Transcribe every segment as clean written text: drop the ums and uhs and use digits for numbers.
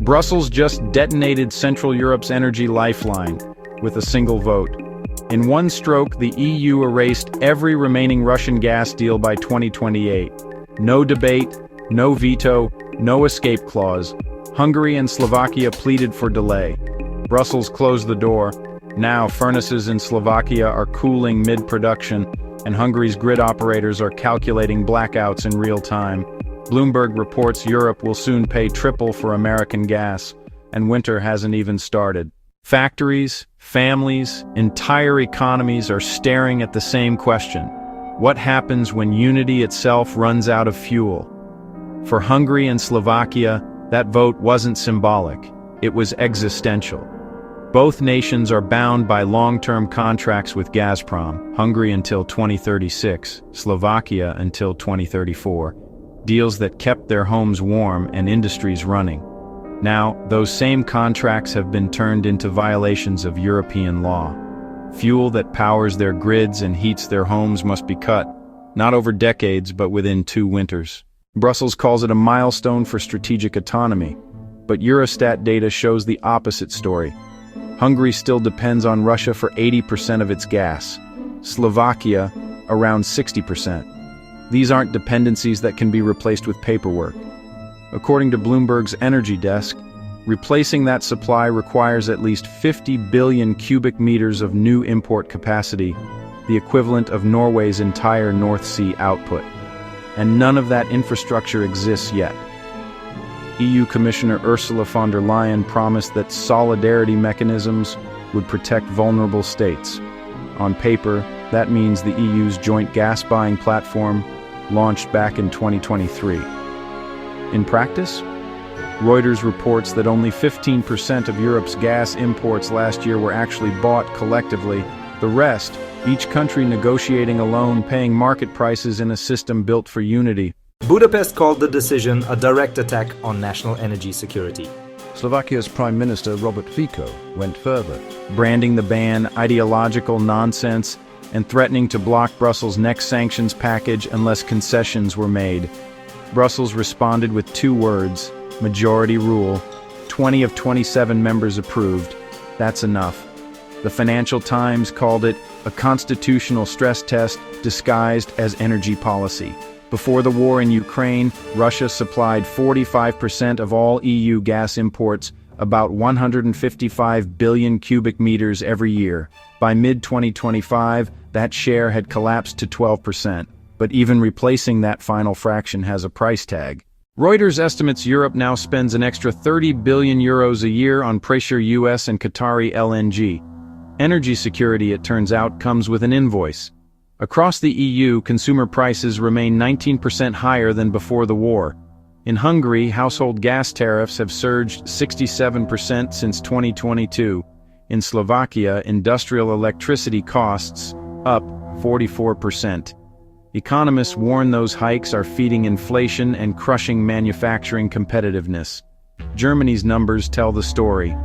Brussels just detonated Central Europe's energy lifeline with a single vote. In one stroke, the EU erased every remaining Russian gas deal by 2028. No debate, no veto, no escape clause. Hungary and Slovakia pleaded for delay. Brussels closed the door. Now, furnaces in Slovakia are cooling mid-production, and Hungary's grid operators are calculating blackouts in real time. Bloomberg reports Europe will soon pay triple for American gas, and winter hasn't even started. Factories, families, entire economies are staring at the same question. What happens when unity itself runs out of fuel? For Hungary and Slovakia, that vote wasn't symbolic. It was existential. Both nations are bound by long-term contracts with Gazprom, Hungary until 2036, Slovakia until 2034, deals that kept their homes warm and industries running. Now, those same contracts have been turned into violations of European law. Fuel that powers their grids and heats their homes must be cut, not over decades, but within 2 winters. Brussels calls it a milestone for strategic autonomy, but Eurostat data shows the opposite story. Hungary still depends on Russia for 80% of its gas. Slovakia, around 60%. These aren't dependencies that can be replaced with paperwork. According to Bloomberg's energy desk, replacing that supply requires at least 50 billion cubic meters of new import capacity, the equivalent of Norway's entire North Sea output. And none of that infrastructure exists yet. EU Commissioner Ursula von der Leyen promised that solidarity mechanisms would protect vulnerable states. On paper, that means the EU's joint gas buying platform, launched back in 2023. In practice, Reuters reports that only 15% of Europe's gas imports last year were actually bought collectively. The rest, each country negotiating alone, paying market prices in a system built for unity. Budapest called the decision a direct attack on national energy security. Slovakia's Prime Minister Robert Fico went further, branding the ban ideological nonsense and threatening to block Brussels' next sanctions package unless concessions were made. Brussels responded with 2 words: majority rule. 20 of 27 members approved. That's enough. The Financial Times called it a constitutional stress test disguised as energy policy. Before the war in Ukraine, Russia supplied 45% of all EU gas imports, about 155 billion cubic meters every year. By mid-2025, that share had collapsed to 12%, but even replacing that final fraction has a price tag. Reuters estimates Europe now spends an extra 30 billion euros a year on pressure US and Qatari LNG. Energy security, it turns out, comes with an invoice. Across the EU, consumer prices remain 19% higher than before the war. In Hungary, household gas tariffs have surged 67% since 2022. In Slovakia, industrial electricity costs up 44%. Economists warn those hikes are feeding inflation and crushing manufacturing competitiveness. Germany's numbers tell the story.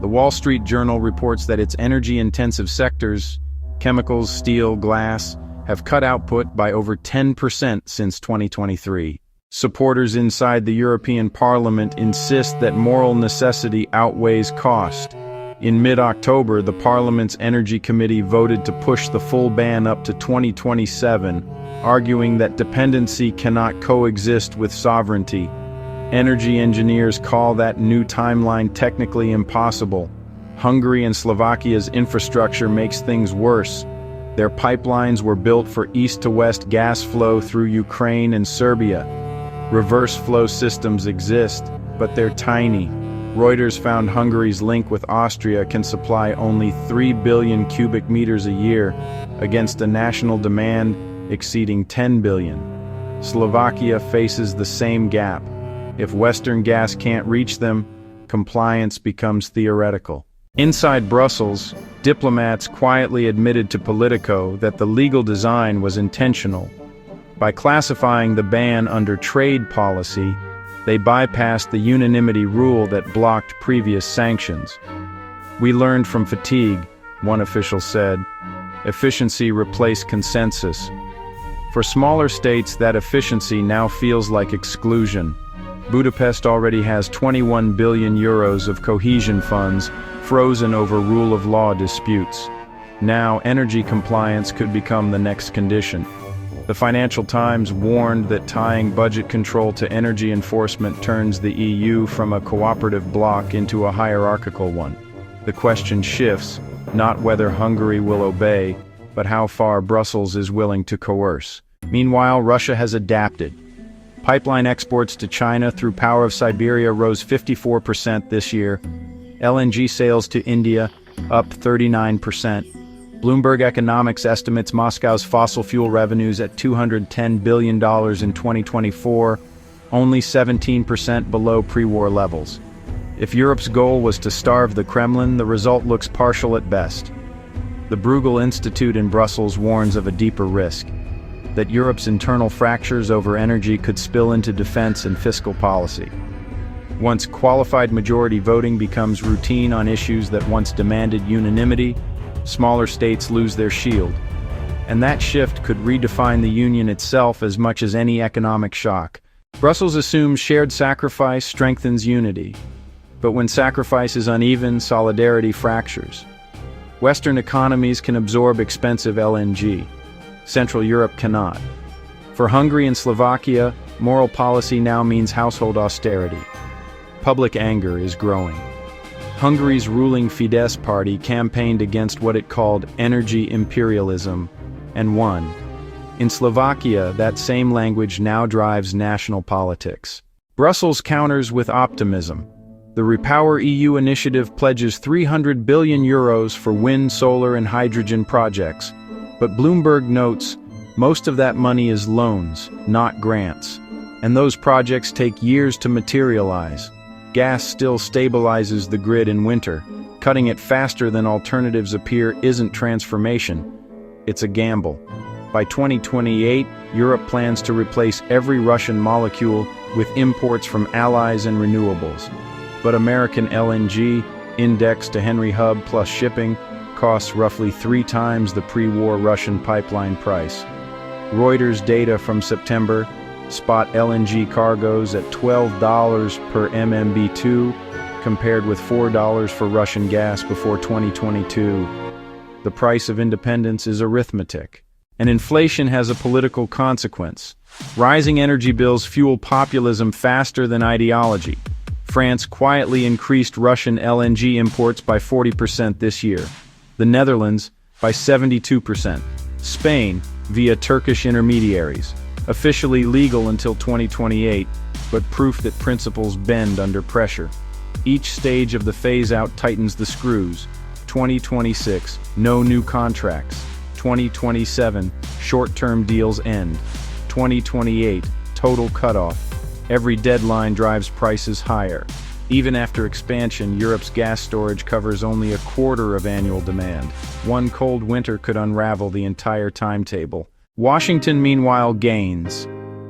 The Wall Street Journal reports that its energy-intensive sectors, chemicals, steel, glass, have cut output by over 10% since 2023. Supporters inside the European Parliament insist that moral necessity outweighs cost. In mid-October, the Parliament's Energy Committee voted to push the full ban up to 2027, arguing that dependency cannot coexist with sovereignty. Energy engineers call that new timeline technically impossible. Hungary and Slovakia's infrastructure makes things worse. Their pipelines were built for east-to-west gas flow through Ukraine and Serbia. Reverse flow systems exist, but they're tiny. Reuters found Hungary's link with Austria can supply only 3 billion cubic meters a year, against a national demand exceeding 10 billion. Slovakia faces the same gap. If Western gas can't reach them, compliance becomes theoretical. Inside Brussels, diplomats quietly admitted to Politico that the legal design was intentional. By classifying the ban under trade policy, they bypassed the unanimity rule that blocked previous sanctions. "We learned from fatigue," one official said. "Efficiency replaced consensus." For smaller states, that efficiency now feels like exclusion. Budapest already has 21 billion euros of cohesion funds frozen over rule of law disputes. Now, energy compliance could become the next condition. The Financial Times warned that tying budget control to energy enforcement turns the EU from a cooperative bloc into a hierarchical one. The question shifts, not whether Hungary will obey, but how far Brussels is willing to coerce. Meanwhile, Russia has adapted. Pipeline exports to China through Power of Siberia rose 54% this year. LNG sales to India up 39%. Bloomberg Economics estimates Moscow's fossil fuel revenues at $210 billion in 2024, only 17% below pre-war levels. If Europe's goal was to starve the Kremlin, the result looks partial at best. The Bruegel Institute in Brussels warns of a deeper risk, that Europe's internal fractures over energy could spill into defense and fiscal policy. Once qualified majority voting becomes routine on issues that once demanded unanimity, smaller states lose their shield. And that shift could redefine the Union itself as much as any economic shock. Brussels assumes shared sacrifice strengthens unity. But when sacrifice is uneven, solidarity fractures. Western economies can absorb expensive LNG. Central Europe cannot. For Hungary and Slovakia, moral policy now means household austerity. Public anger is growing. Hungary's ruling Fidesz party campaigned against what it called energy imperialism, and won. In Slovakia, that same language now drives national politics. Brussels counters with optimism. The Repower EU initiative pledges 300 billion euros for wind, solar, and hydrogen projects. But Bloomberg notes, most of that money is loans, not grants. And those projects take years to materialize. Gas still stabilizes the grid in winter. Cutting it faster than alternatives appear isn't transformation. It's a gamble. By 2028, Europe plans to replace every Russian molecule with imports from allies and renewables. But American LNG, indexed to Henry Hub plus shipping, costs roughly 3 times the pre-war Russian pipeline price. Reuters data from September spot LNG cargoes at $12 per MMBtu, compared with $4 for Russian gas before 2022. The price of independence is arithmetic. And inflation has a political consequence. Rising energy bills fuel populism faster than ideology. France quietly increased Russian LNG imports by 40% this year. The Netherlands by 72%. Spain, via Turkish intermediaries. Officially legal until 2028, but proof that principles bend under pressure. Each stage of the phase-out tightens the screws. 2026, no new contracts. 2027, short-term deals end. 2028, total cutoff. Every deadline drives prices higher. Even after expansion, Europe's gas storage covers only a quarter of annual demand. One cold winter could unravel the entire timetable. Washington, meanwhile, gains.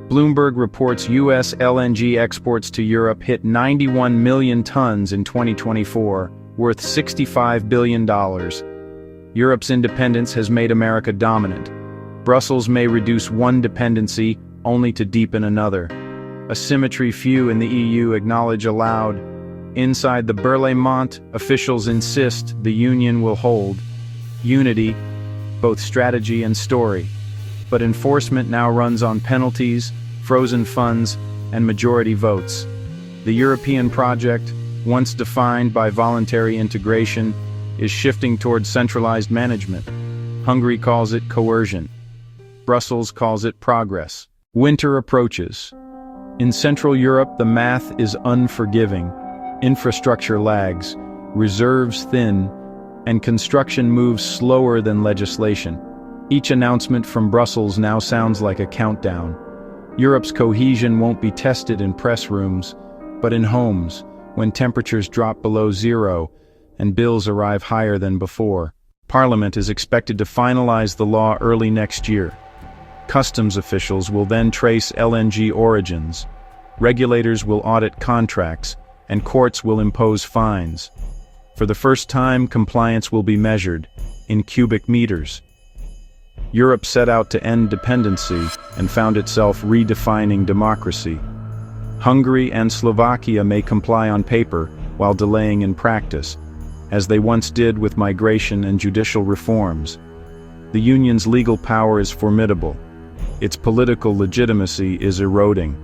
Bloomberg reports U.S. LNG exports to Europe hit 91 million tons in 2024, worth $65 billion. Europe's independence has made America dominant. Brussels may reduce one dependency, only to deepen another. A symmetry few in the EU acknowledge aloud. Inside the Berlaymont, officials insist the Union will hold unity, both strategy and story. But enforcement now runs on penalties, frozen funds, and majority votes. The European project, once defined by voluntary integration, is shifting towards centralized management. Hungary calls it coercion. Brussels calls it progress. Winter approaches. In Central Europe, the math is unforgiving. Infrastructure lags, reserves thin, and construction moves slower than legislation. Each announcement from Brussels now sounds like a countdown. Europe's cohesion won't be tested in press rooms, but in homes, when temperatures drop below zero and bills arrive higher than before. Parliament is expected to finalize the law early next year. Customs officials will then trace LNG origins. Regulators will audit contracts, and courts will impose fines. For the first time, compliance will be measured in cubic meters. Europe set out to end dependency and found itself redefining democracy. Hungary and Slovakia may comply on paper while delaying in practice, as they once did with migration and judicial reforms. The Union's legal power is formidable. Its political legitimacy is eroding.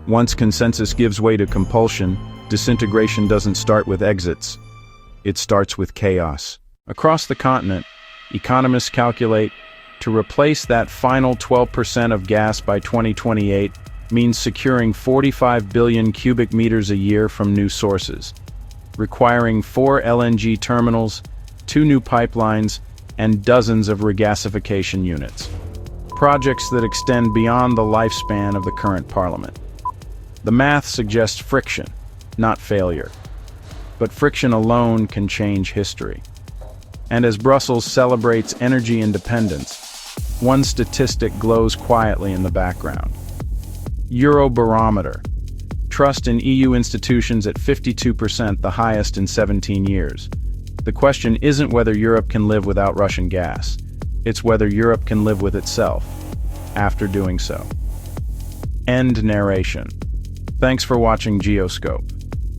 Once consensus gives way to compulsion, disintegration doesn't start with exits. It starts with chaos. Across the continent, economists calculate to replace that final 12% of gas by 2028 means securing 45 billion cubic meters a year from new sources, requiring 4 LNG terminals, 2 new pipelines, and dozens of regasification units. Projects that extend beyond the lifespan of the current parliament. The math suggests friction, not failure. But friction alone can change history. And as Brussels celebrates energy independence, one statistic glows quietly in the background. Eurobarometer. Trust in EU institutions at 52%, the highest in 17 years. The question isn't whether Europe can live without Russian gas. It's whether Europe can live with itself, after doing so. End narration. Thanks for watching Geoscope.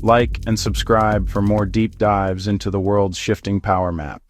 Like and subscribe for more deep dives into the world's shifting power map.